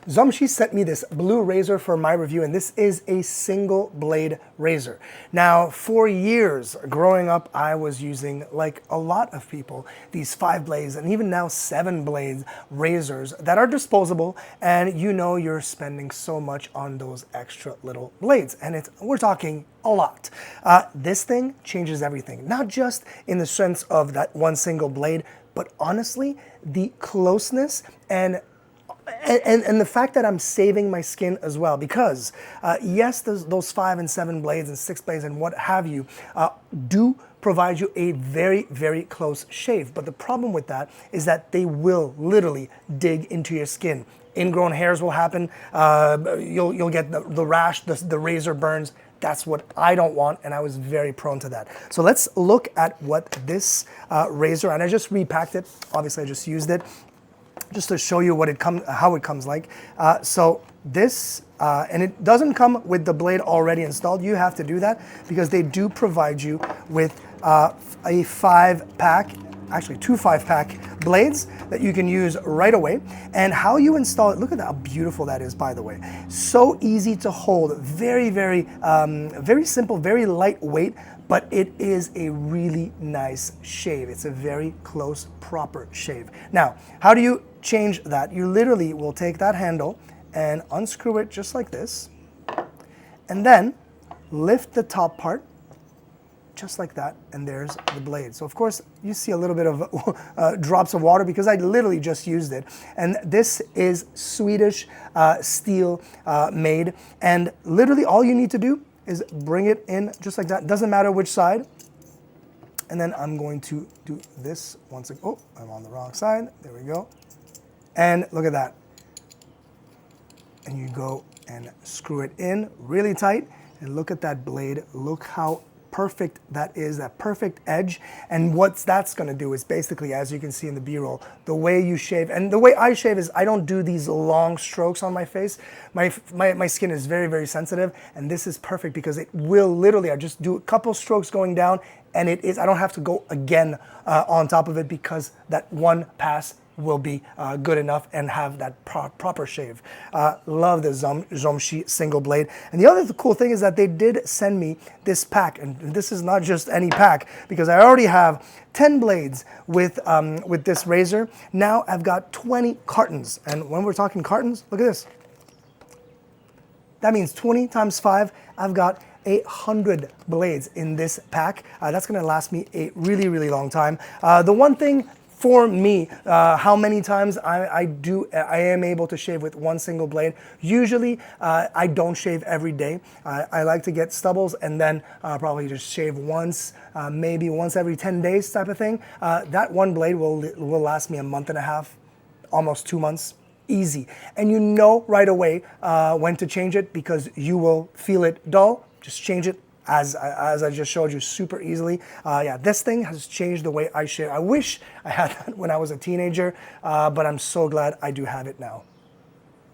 ZOMCHI sent me this blue razor for my review, and this is a single blade razor. Now, for years growing up, I was using, like a lot of people, these 5 blades and even now 7 blade razors that are disposable, and you know you're spending so much on those extra little blades, and we're talking a lot. This thing changes everything, not just in the sense of that one single blade, but honestly, the closeness and the fact that I'm saving my skin as well, because yes, those 5 and 7 blades and 6 blades and what have you do provide you a very, very close shave. But the problem with that is that they will literally dig into your skin. Ingrown hairs will happen. You'll get the rash, the razor burns. That's what I don't want, and I was very prone to that. So let's look at what this razor, and I just repacked it. Obviously, I just used it, just to show you how it comes like. So this, and it doesn't come with the blade already installed. You have to do that because they do provide you with a 5-pack, actually 2 5-pack blades that you can use right away. And how you install it, look at how beautiful that is, by the way. So easy to hold, very, very, very simple, very lightweight, but it is a really nice shave. It's a very close, proper shave. Now, how do you change that? You literally will take that handle and unscrew it just like this, and then lift the top part just like that, and there's the blade. So of course you see a little bit of drops of water because I literally just used it. And this is Swedish steel made, and literally all you need to do is bring it in just like that. Doesn't matter which side. And then I'm going to do this once again. Oh, I'm on the wrong side. There we go. And look at that. And you go and screw it in really tight. And look at that blade. Look how perfect that is, that perfect edge. And what that's gonna do is basically, as you can see in the B-roll, the way you shave, and the way I shave is I don't do these long strokes on my face. My skin is very, very sensitive, and this is perfect because it will literally, I just do a couple strokes going down, and I don't have to go again on top of it because that one pass will be good enough and have that proper shave. Love the ZOMCHI single blade. And the other cool thing is that they did send me this pack, and this is not just any pack because I already have 10 blades with this razor. Now I've got 20 cartons, and when we're talking cartons, look at this. That means 20 times 5, I've got 100 blades in this pack. That's gonna last me a really, really long time. The one thing for me, how many times I am able to shave with one single blade. Usually, I don't shave every day. I like to get stubbles and then probably just shave once, maybe once every 10 days type of thing. That one blade will last me a month and a half, almost 2 months. Easy. And you know right away when to change it because you will feel it dull. Just change it. As I just showed you super easily. Yeah, this thing has changed the way I shave. I wish I had that when I was a teenager, but I'm so glad I do have it now.